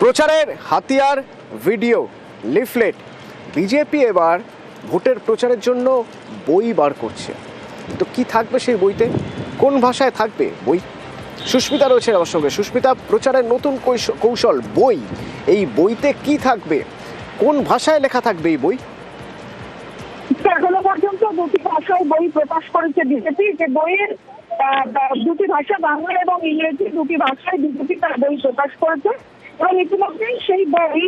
প্রচারের হাতিয়ার, video, leaflet. BJP এবার ভোটের প্রচারের জন্য বই বার করছে। তো কি থাকবে সেই বইতে? কোন ভাষায় থাকবে বই? সুস্মিতা রয়েছে আমার সঙ্গে। সুস্মিতা, প্রচারের নতুন কৌশল বই, এই বইতে কি থাকবে? কোন ভাষায় লেখা থাকবে এই বই? এখনো পর্যন্ত দুটি ভাষায় বই প্রকাশ করেছে বিজেপি। যে বইয়ের দুটি ভাষা, বাংলা এবং ইংরেজি, দুটি ভাষায় বিজেপি তার বই প্রকাশ করেছে এবং ইতিমধ্যেই সেই বই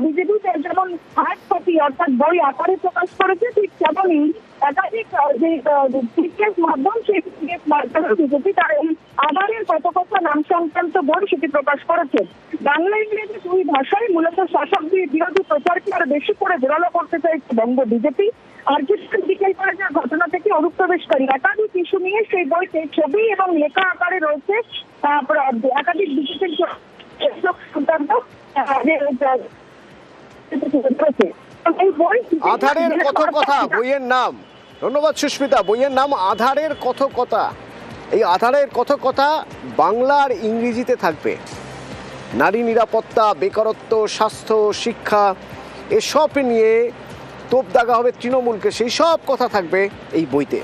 বিজেপি যেমন হার্ড কপি অর্থাৎ বই আকারে প্রকাশ করেছে, ঠিক তেমনই একাধিক যে পিডিএফ মাধ্যম, সেই পিডিএফ মাধ্যমে বিজেপি তার এই আধারের কত কথা নাম সংক্রান্ত বই সেটি প্রকাশ করেছে। বাংলা ইংরেজি দুই ভাষায় মূলত শাসক বিরোধী প্রচারকে আরো বেশি করে জোরালো করতে চাইছে বঙ্গ বিজেপি। আর কিছুদিন বিকেল করে যে ঘটনা থেকে অনুপ্রবেশকারী একাধিক ইস্যু নিয়ে সেই বইতে ছবি এবং লেখা আকারে রয়েছে একাধিক বিজেপির আধারের কত কথা বইয়ের নাম। ধন্যবাদ সুস্মিতা। বইয়ের নাম আধারের কত কথা। এই আধারের কত কথা বাংলা আর ইংরেজিতে থাকবে। নারী নিরাপত্তা, বেকারত্ব, স্বাস্থ্য, শিক্ষা এসব নিয়ে তোপ দাগা হবে তৃণমূলকে, সেই সব কথা থাকবে এই বইতে।